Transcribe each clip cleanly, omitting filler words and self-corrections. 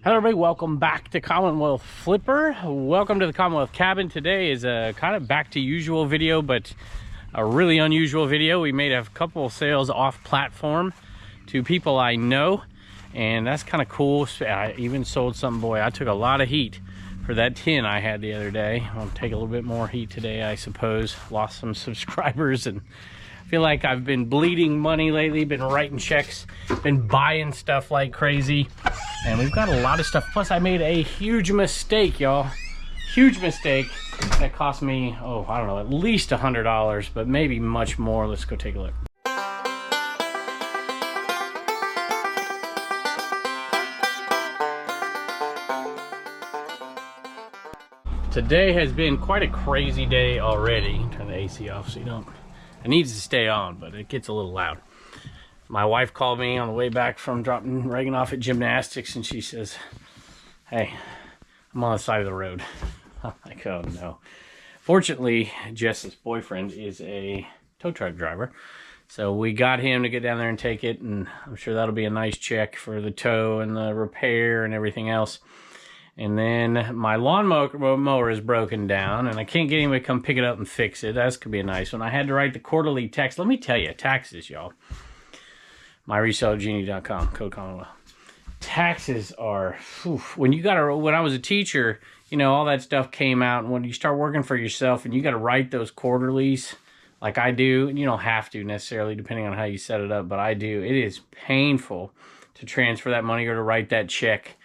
Hello everybody, welcome back to Commonwealth Flipper. Welcome to the Commonwealth cabin. Today is a kind of back to usual video, but a really unusual video. We made a couple of sales off platform to people I know, and that's kind of cool. I even sold something. Boy, I took a lot of heat for that tin I had the other day. I'll take a little bit more heat today, I suppose. Lost some subscribers and feel like I've been bleeding money lately, been writing checks, been buying stuff like crazy. And we've got a lot of stuff. Plus, I made a huge mistake, y'all. Huge mistake that cost me, oh, I don't know, at least $100, but maybe much more. Let's go take a look. Today has been quite a crazy day already. Turn the AC off so you don't. It needs to stay on, but it gets a little loud. My wife called me on the way back from dropping Reagan off at gymnastics, and she says, "Hey, I'm on the side of the road." I'm like, oh no. Fortunately, Jess's boyfriend is a tow truck driver, so we got him to get down there and take it, and I'm sure that'll be a nice check for the tow and the repair and everything else. And then my lawnmower is broken down, and I can't get anybody to come pick it up and fix it. That's could be a nice one. I had to write the quarterly tax. Let me tell you, taxes, y'all. MyResellerGenie.com, code Commonwealth. Taxes are, when I was a teacher, you know, all that stuff came out. And when you start working for yourself and you got to write those quarterlies like I do, and you don't have to necessarily depending on how you set it up, but I do. It is painful to transfer that money or to write that check.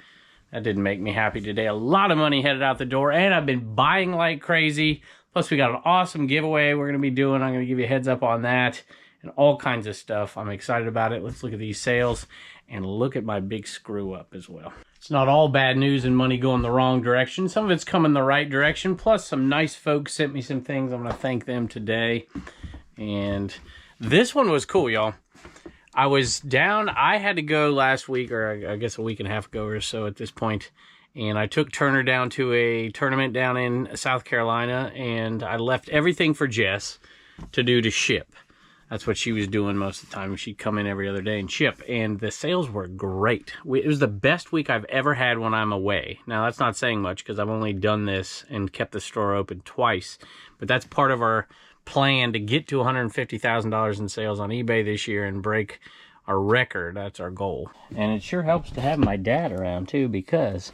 That didn't make me happy today. A lot of money headed out the door, and I've been buying like crazy. Plus, we got an awesome giveaway we're going to be doing. I'm going to give you a heads up on that. And all kinds of stuff. I'm excited about it. Let's look at these sales and look at my big screw up as well. It's not all bad news and money going the wrong direction. Some of it's coming the right direction. Plus, some nice folks sent me some things. I'm going to thank them today. And this one was cool, y'all. I was down. I had to go last week, or I guess a week and a half ago or so at this point. And I took Turner down to a tournament down in South Carolina. And I left everything for Jess to ship. That's what she was doing most of the time. She'd come in every other day and ship. And the sales were great. It was the best week I've ever had when I'm away. Now, that's not saying much because I've only done this and kept the store open twice. But that's part of our plan to get to $150,000 in sales on eBay this year and break our record. That's our goal. And it sure helps to have my dad around, too, because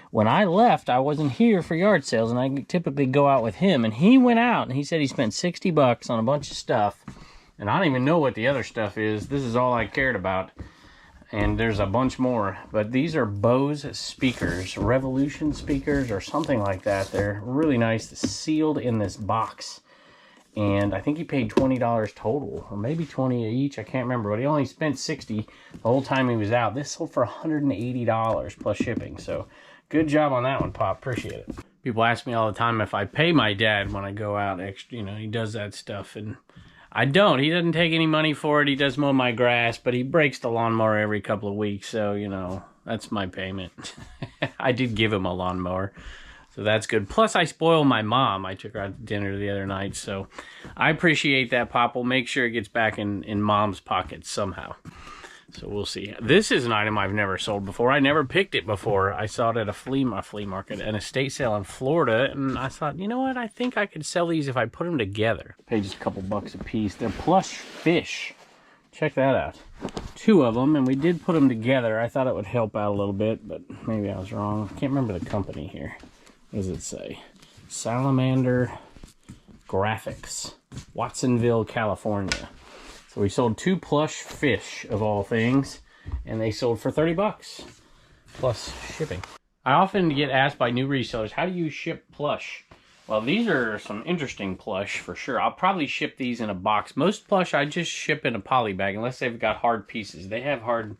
when I left, I wasn't here for yard sales. And I typically go out with him. And he went out and he said he spent $60 on a bunch of stuff. And I don't even know what the other stuff is. This is all I cared about. And there's a bunch more. But these are Bose speakers. Revolution speakers or something like that. They're really nice. Sealed in this box. And I think he paid $20 total. Or maybe $20 each. I can't remember. But he only spent $60 the whole time he was out. This sold for $180 plus shipping. So good job on that one, Pop. Appreciate it. People ask me all the time if I pay my dad when I go out extra. You know, he does that stuff. And I don't. He doesn't take any money for it. He does mow my grass, but he breaks the lawnmower every couple of weeks. So, you know, that's my payment. I did give him a lawnmower, so that's good. Plus, I spoil my mom. I took her out to dinner the other night, so I appreciate that, Pop. We'll make sure it gets back in Mom's pockets somehow. So we'll see. This is an item I've never sold before. I never picked it before. I saw it at a flea market, an estate sale in Florida, and I thought, you know what? I think I could sell these if I put them together. Paid just a couple bucks a piece. They're plush fish. Check that out. 2 of them, and we did put them together. I thought it would help out a little bit, but maybe I was wrong. I can't remember the company here. What does it say? Salamander Graphics, Watsonville, California. So we sold 2 plush fish, of all things, and they sold for $30 plus shipping. I often get asked by new resellers, how do you ship plush? Well, these are some interesting plush for sure. I'll probably ship these in a box. Most plush I just ship in a poly bag unless they've got hard pieces. They have hard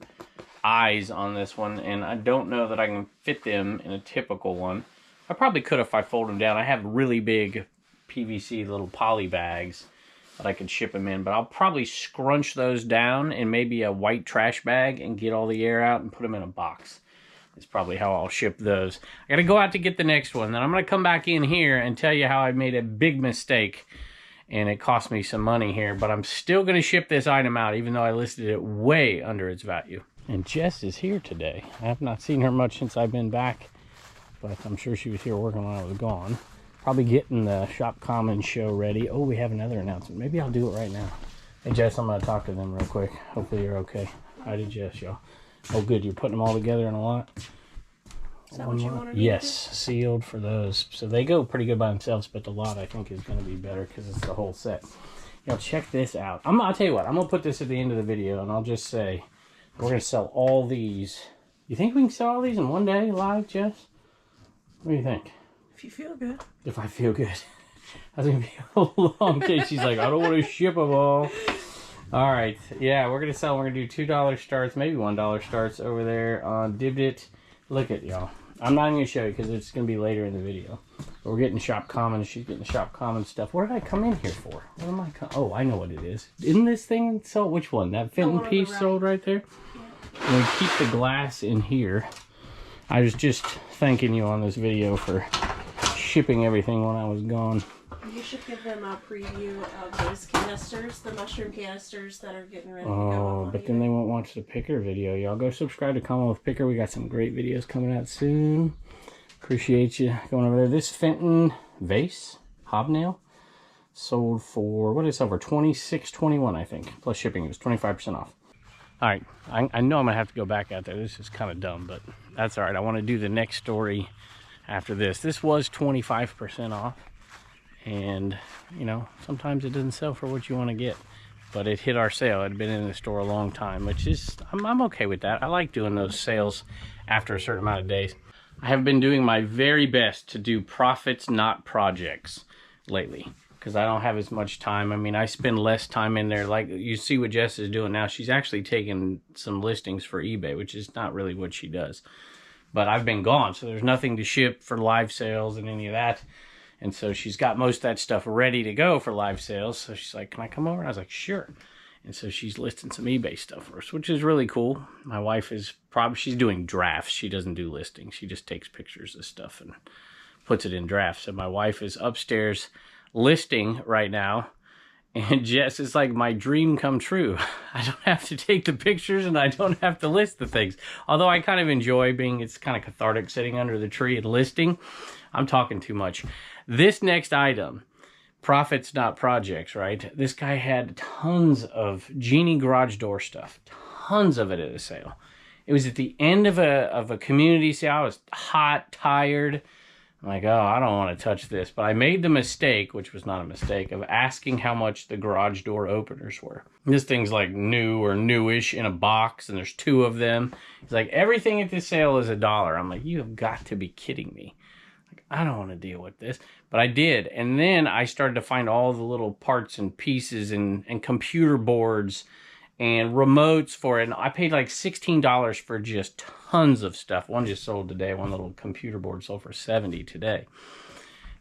eyes on this one, and I don't know that I can fit them in a typical one. I probably could if I fold them down. I have really big PVC little poly bags that I could ship them in, but I'll probably scrunch those down in maybe a white trash bag and get all the air out and put them in a box. That's probably how I'll ship those. I gotta go out to get the next one. Then I'm gonna come back in here and tell you how I made a big mistake and it cost me some money here, but I'm still gonna ship this item out even though I listed it way under its value. And Jess is here today. I have not seen her much since I've been back, but I'm sure she was here working when I was gone. Probably getting the Shop Commons show ready. Oh, we have another announcement. Maybe I'll do it right now. Hey, Jess, I'm going to talk to them real quick. Hopefully you're okay. Hi to Jess, y'all. Oh, good. You're putting them all together in a lot? Is that what you wanted? Yes, sealed for those. So they go pretty good by themselves, but the lot I think is going to be better because it's the whole set. Y'all check this out. I'll tell you what. I'm going to put this at the end of the video, and I'll just say we're going to sell all these. You think we can sell all these in one day live, Jess? What do you think? If you feel good. If I feel good. That's going to be a long day. She's like, I don't want to ship them all. All right. Yeah, we're going to sell. We're going to do $2 starts, maybe $1 starts over there on Dibdit. Look at y'all. I'm not even going to show you because it's going to be later in the video. But we're getting Shop Commons. She's getting the Shop Commons stuff. What did I come in here for? What am I? Oh, I know what it is. Isn't this thing sold? Which one? That Fenton piece sold right there? Yeah. And we keep the glass in here. I was just thanking you on this video for shipping everything when I was gone. You should give them a preview of those canisters, the mushroom canisters that are getting ready to go. Oh, but then they won't watch the picker video. Y'all go subscribe to Commonwealth Picker. We got some great videos coming out soon. Appreciate you going over there. This Fenton vase, hobnail, sold for, what is it, over $26.21, I think. Plus shipping, it was 25% off. All right, I know I'm going to have to go back out there. This is kind of dumb, but that's all right. I want to do the next story after this. This was 25% off. And, you know, sometimes it doesn't sell for what you want to get. But it hit our sale. It had been in the store a long time, which is, I'm okay with that. I like doing those sales after a certain amount of days. I have been doing my very best to do profits, not projects lately. Because I don't have as much time. I mean, I spend less time in there. Like, you see what Jess is doing now. She's actually taking some listings for eBay, which is not really what she does. But I've been gone, so there's nothing to ship for live sales and any of that. And so she's got most of that stuff ready to go for live sales. So she's like, can I come over? And I was like, sure. And so she's listing some eBay stuff for us, which is really cool. My wife is she's doing drafts. She doesn't do listings. She just takes pictures of stuff and puts it in drafts. So my wife is upstairs listing right now. And Jess is like, my dream come true. I don't have to take the pictures and I don't have to list the things. Although I kind of enjoy it's kind of cathartic sitting under the tree and listing. I'm talking too much. This next item, profits, not projects, right? This guy had tons of Genie garage door stuff. Tons of it at a sale. It was at the end of a community sale. I was hot, tired. I'm like, oh, I don't want to touch this. But I made the mistake, which was not a mistake, of asking how much the garage door openers were. This thing's like new or newish in a box, and there's 2 of them. He's like, everything at this sale is $1. I'm like, you have got to be kidding me. Like, I don't want to deal with this. But I did. And then I started to find all the little parts and pieces and computer boards and remotes for it. And I paid like $16 for just tons of stuff. One just sold today. One little computer board sold for $70 today.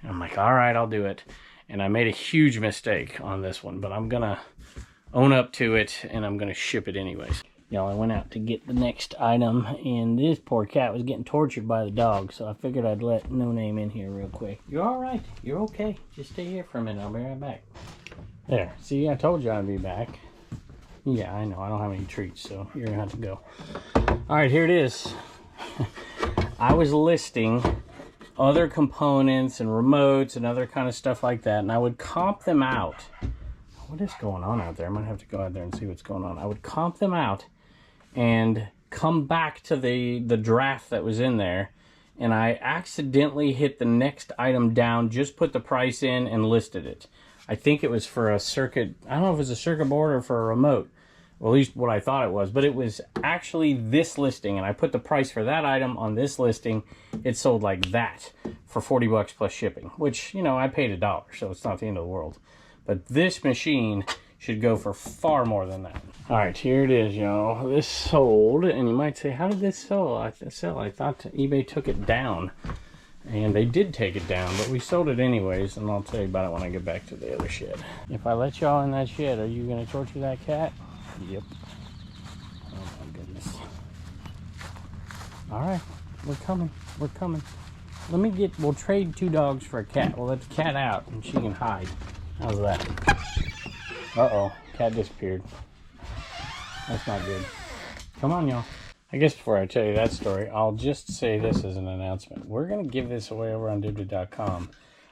And I'm like, all right, I'll do it. And I made a huge mistake on this one, but I'm going to own up to it and I'm going to ship it anyways. Y'all, I went out to get the next item and this poor cat was getting tortured by the dog. So I figured I'd let No Name in here real quick. You're all right. You're okay. Just stay here for a minute. I'll be right back. There. See, I told you I'd be back. Yeah, I know. I don't have any treats, so you're going to have to go. All right, here it is. I was listing other components and remotes and other kind of stuff like that, and I would comp them out. What is going on out there? I might have to go out there and see what's going on. I would comp them out and come back to the draft that was in there, and I accidentally hit the next item down, just put the price in, and listed it. I think it was for a circuit. I don't know if it was a circuit board or for a remote. Well, at least what I thought it was. But it was actually this listing. And I put the price for that item on this listing. It sold like that for $40 plus shipping. Which, you know, I paid $1. So it's not the end of the world. But this machine should go for far more than that. All right, here it is, y'all. This sold. And you might say, how did this sell? I thought eBay took it down. And they did take it down, but we sold it anyways, and I'll tell you about it when I get back to the other shed. If I let y'all in that shed, are you going to torture that cat? Yep. Oh my goodness. All right, we're coming. We're coming. We'll trade 2 dogs for a cat. We'll let the cat out, and she can hide. How's that? Uh-oh, cat disappeared. That's not good. Come on, y'all. I guess before I tell you that story, I'll just say this as an announcement. We're going to give this away over on Dibdib.com.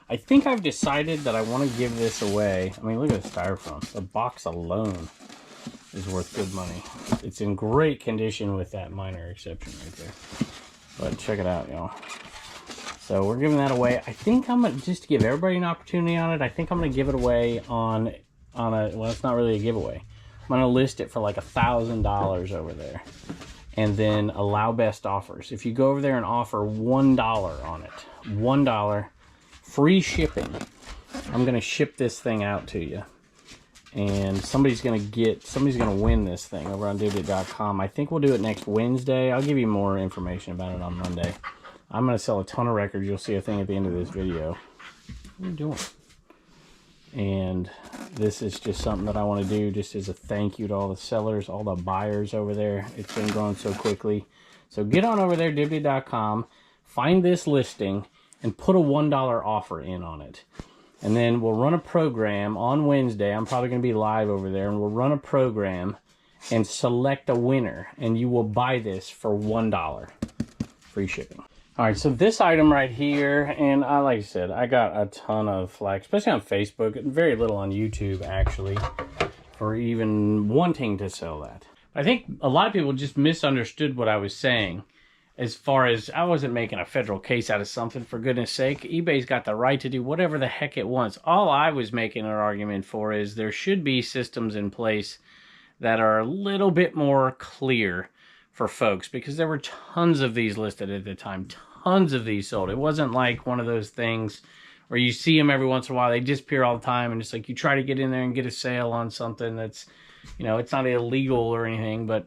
I think I've decided that I want to give this away. I mean, look at the styrofoam. The box alone is worth good money. It's in great condition with that minor exception right there. But check it out, y'all. So we're giving that away. I think I'm going to, just to give everybody an opportunity on it, I think I'm going to give it away on a, well, it's not really a giveaway. I'm going to list it for like $1,000 over there. And then allow best offers. If you go over there and offer $1 on it, $1, free shipping, I'm going to ship this thing out to you. And somebody's going to win this thing over on Dibdib.com. I think we'll do it next Wednesday. I'll give you more information about it on Monday. I'm going to sell a ton of records. You'll see a thing at the end of this video. What are you doing? And this is just something that I want to do just as a thank you to all the sellers, all the buyers over there. It's been growing so quickly. So get on over there, Dibdib.com, find this listing, and put a $1 offer in on it. And then we'll run a program on Wednesday. I'm probably going to be live over there, and we'll run a program and select a winner. And you will buy this for $1. Free shipping. All right, so this item right here, and like I said, I got a ton of flack, especially on Facebook, very little on YouTube, actually, for even wanting to sell that. I think a lot of people just misunderstood what I was saying, as far as I wasn't making a federal case out of something, for goodness sake. eBay's got the right to do whatever the heck it wants. All I was making an argument for is there should be systems in place that are a little bit more clear for folks, because there were tons of these listed at the time, tons of these sold. It wasn't like one of those things where you see them every once in a while, they disappear all the time, and it's like you try to get in there and get a sale on something that's, you know, it's not illegal or anything, but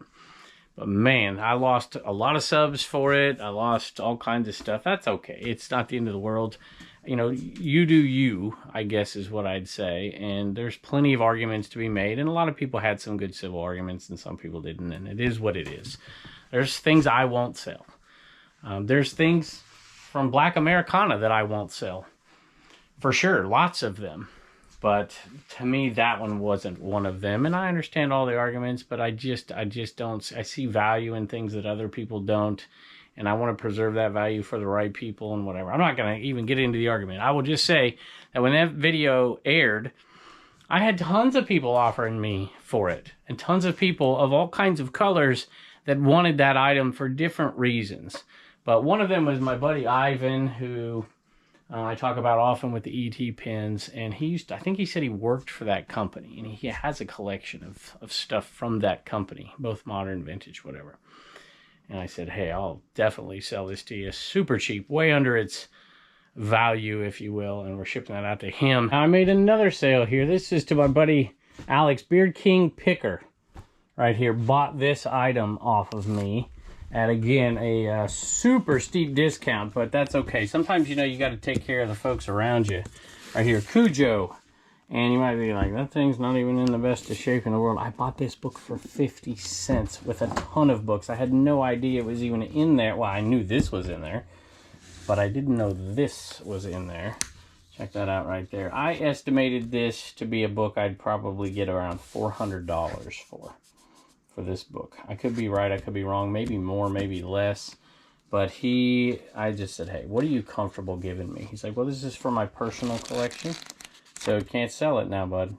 man, I lost a lot of subs for it. I lost all kinds of stuff. That's okay. It's not the end of the world. You know, you do you, I guess is what I'd say. And there's plenty of arguments to be made. And a lot of people had some good civil arguments and some people didn't. And it is what it is. There's things I won't sell. There's things from Black Americana that I won't sell. For sure, lots of them. But to me, that one wasn't one of them. And I understand all the arguments, but I just don't. I see value in things that other people don't. And I want to preserve that value for the right people and whatever. I'm not going to even get into the argument. I will just say that when that video aired, I had tons of people offering me for it. And tons of people of all kinds of colors that wanted that item for different reasons. But one of them was my buddy Ivan, who I talk about often with the ET pins. And he used to, I think he said he worked for that company. And he has a collection of stuff from that company, both modern, vintage, whatever. And I said, hey, I'll definitely sell this to you super cheap, way under its value, if you will. And we're shipping that out to him. I made another sale here. This is to my buddy Alex, Beard King Picker. Right here, bought this item off of me at, again, a super steep discount, but that's okay. Sometimes, you know, you got to take care of the folks around you. Right here, Cujo. And you might be like, that thing's not even in the best of shape in the world. I bought this book for 50 cents with a ton of books. I had no idea it was even in there. Well, I knew this was in there, but I didn't know this was in there. Check that out right there. I estimated this to be a book I'd probably get around $400 for this book. I could be right, I could be wrong, maybe more, maybe less. But I just said, hey, what are you comfortable giving me? He's like, well, this is for my personal collection, so can't sell it now, bud.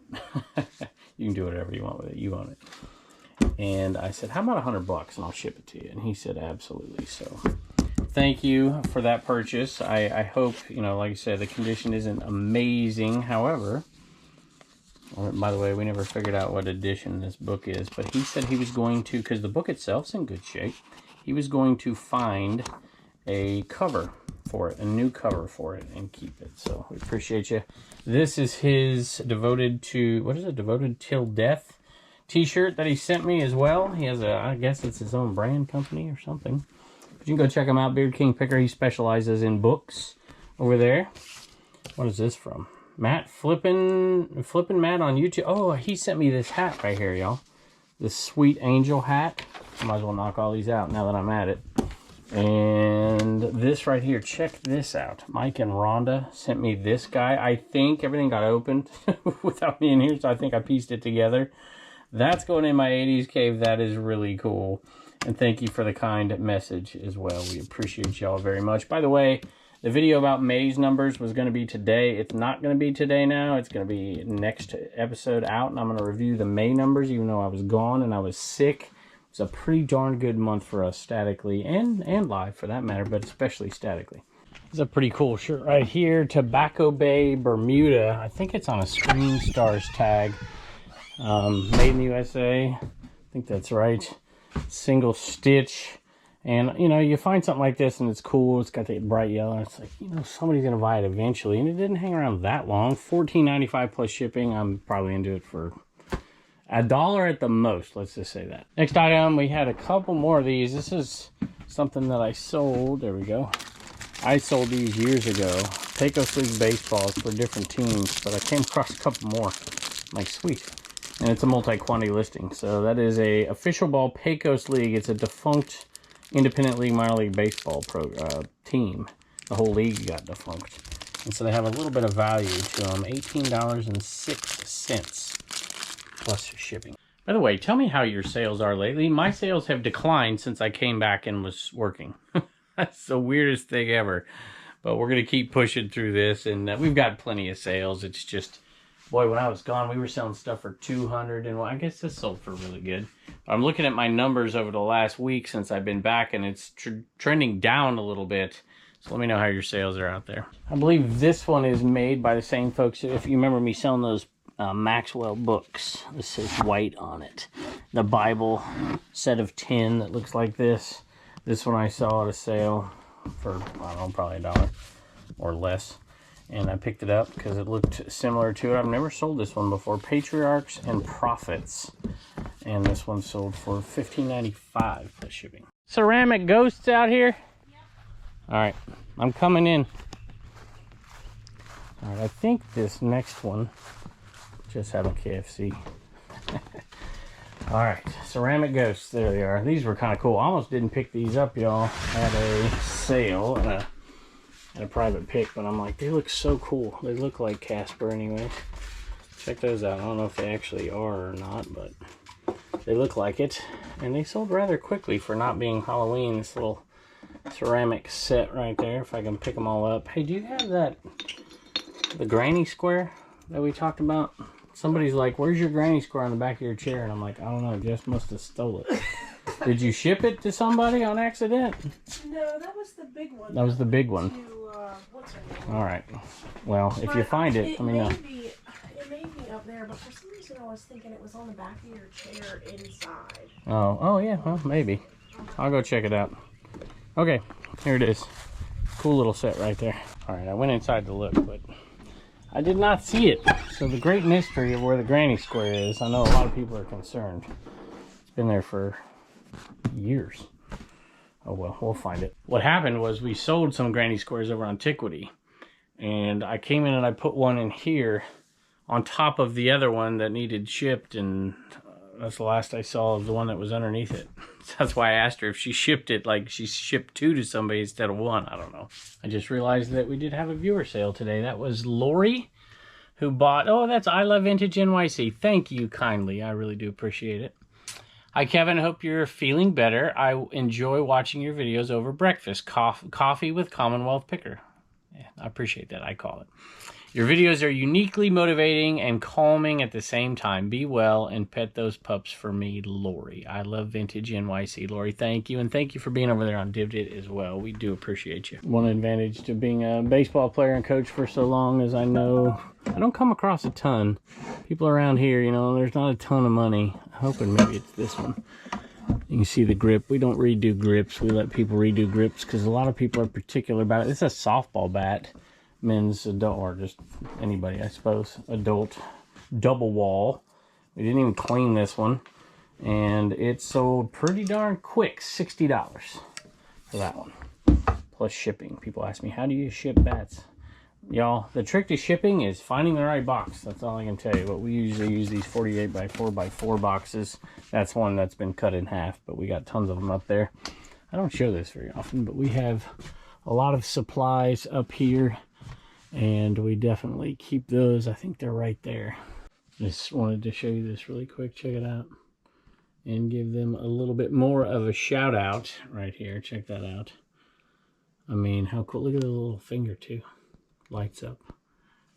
You can do whatever you want with it. You own it. And I said, how about $100 and I'll ship it to you? And he said, absolutely. So thank you for that purchase. I hope, you know, like I said, the condition isn't amazing. However, by the way, we never figured out what edition this book is, but he said he was going to, because the book itself's in good shape, he was going to find a cover for it, a new cover for it, and keep it. So we appreciate you. This is his Devoted to, what is it, Devoted Till Death t-shirt that he sent me as well. He has a, I guess it's his own brand company or something. But you can go check him out, Beard King Picker. He specializes in books over there. What is this from? Matt, Flippin' Matt on YouTube. Oh, he sent me this hat right here, y'all. This Sweet Angel hat. I might as well knock all these out now that I'm at it. And this right here, check this out. Mike and Rhonda sent me this guy. I think everything got opened without me in here, so I think I pieced it together. That's going in my 80s cave. That is really cool. And thank you for the kind message as well. We appreciate y'all very much. By the way, the video about May's numbers was going to be today. It's not going to be today now. It's going to be next episode out. And I'm going to review the May numbers, even though I was gone and I was sick. It's a pretty darn good month for us statically and live for that matter, but especially statically. It's a pretty cool shirt right here. Tobacco Bay, Bermuda. I think it's on a Screen Stars tag. Made in the USA. I think that's right. Single stitch. And, you know, you find something like this and it's cool. It's got the bright yellow. And it's like, you know, somebody's going to buy it eventually. And it didn't hang around that long. $14.95 plus shipping. I'm probably into it for $1 at the most. Let's just say that. Next item, we had a couple more of these. This is something that I sold. There we go. I sold these years ago. Pecos League baseballs for different teams. But I came across a couple more. I'm like, sweet. And it's a multi-quantity listing. So that is a official ball Pecos League. It's a defunct independent league minor league baseball team. The whole league got defunct. And so they have a little bit of value to them. $18.06 plus shipping. By the way, tell me how your sales are lately. My sales have declined since I came back and was working. That's the weirdest thing ever. But we're going to keep pushing through this. And we've got plenty of sales. It's just... boy, when I was gone, we were selling stuff for $200, and well, I guess this sold for really good. I'm looking at my numbers over the last week since I've been back, and it's trending down a little bit. So let me know how your sales are out there. I believe this one is made by the same folks. If you remember me selling those Maxwell books, this says white on it. The Bible set of 10 that looks like this. This one I saw at a sale for, I don't know, probably $1 or less. And I picked it up because it looked similar to it. I've never sold this one before. Patriarchs and Prophets. And this one sold for $15.95 plus shipping. Ceramic ghosts out here? Yep. Alright, I'm coming in. Alright, I think this next one just had a KFC. Alright, ceramic ghosts. There they are. These were kind of cool. I almost didn't pick these up, y'all. At a sale and a private pick, but I'm like, they look so cool. They look like Casper anyway. Check those out. I don't know if they actually are or not, but they look like it. And they sold rather quickly for not being Halloween. This little ceramic set right there, if I can pick them all up. Hey, do you have that, the granny square that we talked about? Somebody's like, where's your granny square on the back of your chair? And I'm like, I don't know, Jess must have stole it. Did you ship it to somebody on accident? No, that was the big one. That was the big one. What's her name? All right. Well, if you find it, let me know. It may be up there, but for some reason I was thinking it was on the back of your chair inside. Oh yeah. Well, maybe. I'll go check it out. Okay, here it is. Cool little set right there. All right, I went inside to look, but I did not see it. So the great mystery of where the granny square is, I know a lot of people are concerned. It's been there for years. Oh well, we'll find it. What happened was we sold some granny squares over on Antiquity, and I came in and I put one in here on top of the other one that needed shipped, and that's the last I saw of the one that was underneath it. So that's why I asked her if she shipped it, like she shipped 2 to somebody instead of 1. I don't know. I just realized that we did have a viewer sale today. That was Lori, who bought, oh, that's I Love Vintage NYC. Thank you kindly. I really do appreciate it. Hi, Kevin. I hope you're feeling better. I enjoy watching your videos over breakfast. Coffee with Commonwealth Picker. Yeah, I appreciate that. I call it. Your videos are uniquely motivating and calming at the same time. Be well and pet those pups for me, Lori. I Love Vintage NYC. Lori, thank you. And thank you for being over there on Divdit as well. We do appreciate you. One advantage to being a baseball player and coach for so long is I know I don't come across a ton. People around here, you know, there's not a ton of money. I'm hoping maybe it's this one. You can see the grip. We don't redo grips. We let people redo grips because a lot of people are particular about it. It's a softball bat. Men's, adult, or just anybody, I suppose. Adult double wall. We didn't even clean this one. And it sold pretty darn quick. $60 for that one. Plus shipping. People ask me, how do you ship bats? Y'all, the trick to shipping is finding the right box. That's all I can tell you. But we usually use these 48 by 4 by 4 boxes. That's one that's been cut in half, but we got tons of them up there. I don't show this very often, but we have a lot of supplies up here, and we definitely keep those. I think they're right there. Just wanted to show you this really quick. Check it out. and give them a little bit more of a shout out right here. Check that out. I mean, how cool. Look at the little finger too. Lights up.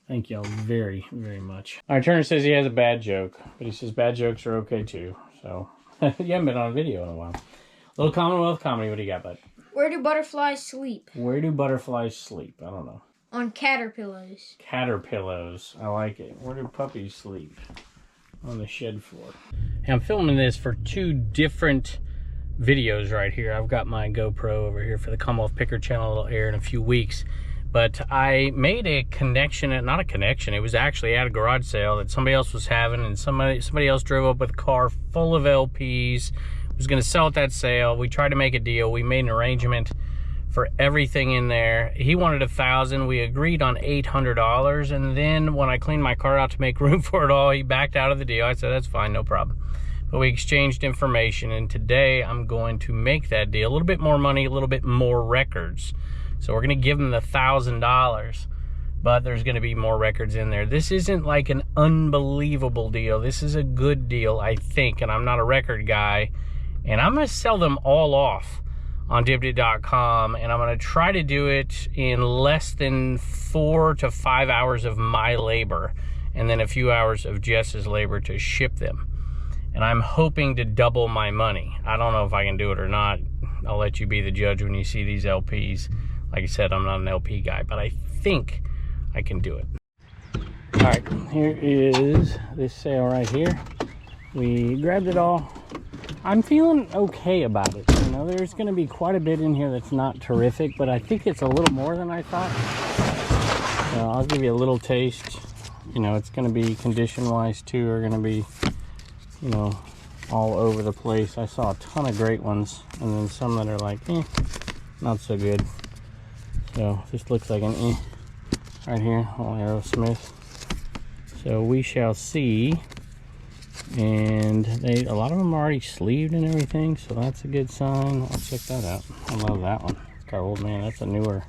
Thank y'all very, very much. All right, Turner says he has a bad joke, but he says bad jokes are okay too. So, you haven't been on a video in a while. Little Commonwealth comedy, what do you got, bud? Where do butterflies sleep? Where do butterflies sleep? I don't know. On caterpillars. Caterpillars. I like it. Where do puppies sleep? On the shed floor. Hey, I'm filming this for 2 different videos right here. I've got my GoPro over here for the Commonwealth Picker channel. It'll air in a few weeks. But I made a connection, not a connection, it was actually at a garage sale that somebody else was having, and somebody else drove up with a car full of LPs, was going to sell at that sale. We tried to make a deal. We made an arrangement for everything in there. He wanted $1,000. We agreed on $800, and then when I cleaned my car out to make room for it all, he backed out of the deal. I said, that's fine, no problem. But we exchanged information, and today I'm going to make that deal. A little bit more money, a little bit more records. So we're going to give him the $1,000, but there's going to be more records in there. This isn't like an unbelievable deal. This is a good deal, I think, and I'm not a record guy. And I'm going to sell them all off on Dibdit.com, and I'm going to try to do it in less than 4 to 5 hours of my labor, and then a few hours of Jess's labor to ship them. And I'm hoping to double my money. I don't know if I can do it or not. I'll let you be the judge when you see these LPs. Like I said, I'm not an LP guy, but I think I can do it. All right, here is this sale right here. We grabbed it all. I'm feeling okay about it. You know, there's going to be quite a bit in here that's not terrific, but I think it's a little more than I thought. So I'll give you a little taste. You know, it's going to be condition-wise too, are going to be, you know, all over the place. I saw a ton of great ones, and then some that are like, not so good. So this looks like an right here, on Aerosmith. So we shall see. And a lot of them are already sleeved and everything, so that's a good sign. I'll check that out. I love that one. It's got Old Man. That's a newer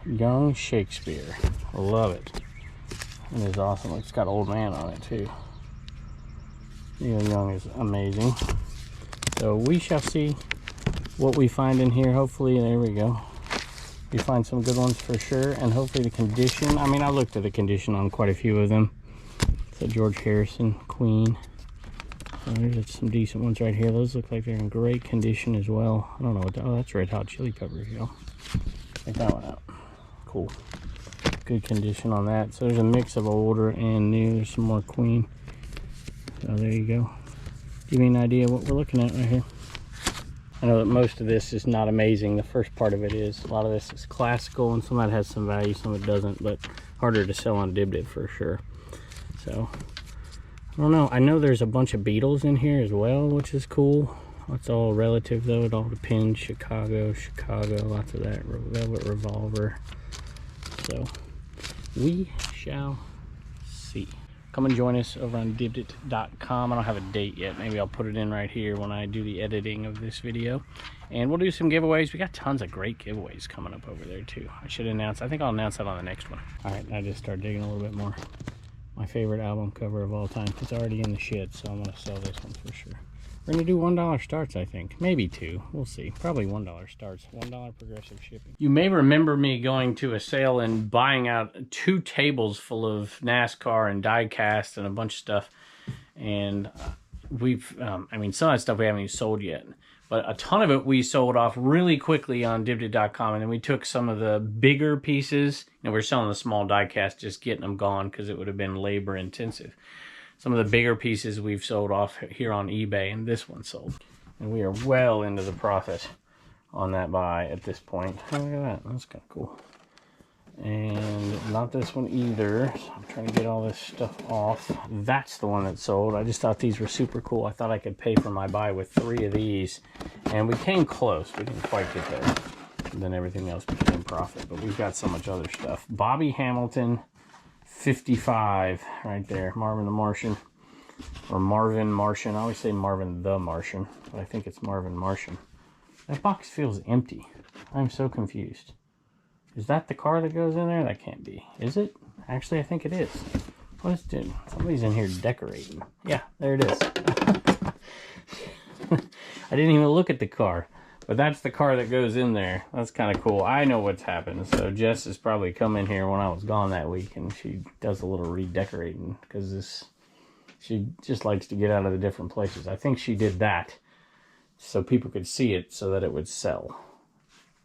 Young Shakespeare. I love it. It is awesome. It's got Old Man on it too. Neil Young is amazing. So we shall see what we find in here. Hopefully, there we go. We find some good ones for sure, and hopefully the condition. I mean, I looked at the condition on quite a few of them. So George Harrison, Queen. So there's some decent ones right here. Those look like they're in great condition as well. I don't know what. Oh, that's Red Hot Chili Peppers, y'all. Check that one out. Cool. Good condition on that. So there's a mix of older and new. There's some more Queen. So there you go. Give me an idea what we're looking at right here. I know that most of this is not amazing. The first part of it is. A lot of this is classical, and some of that has some value, some of it doesn't, but harder to sell on Dibdit for sure. So, I don't know. I know there's a bunch of Beatles in here as well, which is cool. It's all relative, though. It all depends. Chicago, lots of that. Velvet Revolver. So, we shall see. Come and join us over on Dibdit.com. I don't have a date yet. Maybe I'll put it in right here when I do the editing of this video. And we'll do some giveaways. We got tons of great giveaways coming up over there, too. I should announce. I think I'll announce that on the next one. All right, I just started digging a little bit more. My favorite album cover of all time. It's already in the shed, so I'm going to sell this one for sure. We're going to do $1 starts, I think. Maybe 2. We'll see. Probably $1 starts. $1 progressive shipping. You may remember me going to a sale and buying out 2 tables full of NASCAR and die cast and a bunch of stuff. And we've, I mean, some of that stuff we haven't even sold yet. But a ton of it we sold off really quickly on Dibdit.com, and then we took some of the bigger pieces. You know, we're selling the small die cast, just getting them gone because it would have been labor intensive. Some of the bigger pieces we've sold off here on eBay, and this one sold. And we are well into the profit on that buy at this point. Oh, look at that. That's kind of cool. And not this one either. So I'm trying to get all this stuff off. That's the one that sold. I just thought these were super cool. I thought I could pay for my buy with 3 of these. And we came close. We didn't quite get there. And then everything else became profit. But we've got so much other stuff. Bobby Hamilton, 55 right there. Marvin the Martian. Or Marvin Martian. I always say Marvin the Martian. But I think it's Marvin Martian. That box feels empty. I'm so confused. Is that the car that goes in there? That can't be. Is it? Actually, I think it is. What is it? Somebody's in here decorating. Yeah, there it is. I didn't even look at the car. But that's the car that goes in there. That's kind of cool. I know what's happened. So Jess has probably come in here when I was gone that week, and she does a little redecorating because she just likes to get out of the different places. I think she did that so people could see it so that it would sell.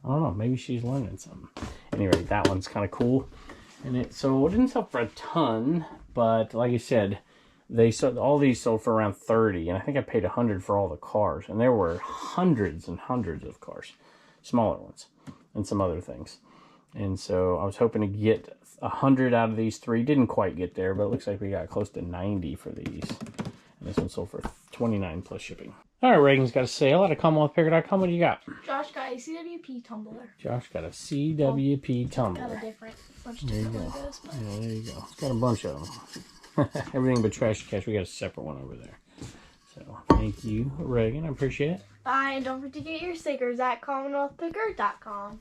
I don't know. Maybe she's learning something. Anyway, that one's kind of cool. And it didn't sell for a ton, but like I said, all these sold for around 30, and I think I paid 100 for all the cars, and there were hundreds and hundreds of cars, smaller ones, and some other things. And so I was hoping to get 100 out of these 3. Didn't quite get there, but it looks like we got close to 90 for these. And this one sold for 29 plus shipping. All right, Reagan's got a sale at CommonwealthPicker.com. What do you got? Josh got a CWP tumbler. Josh got a CWP tumbler. Got a different bunch There you of go. logos, but... Yeah, there you go. It's got a bunch of them. Everything but trash cash. We got a separate one over there. So thank you, Reagan. I appreciate it. Bye, and don't forget to get your stickers at CommonwealthPicker.com.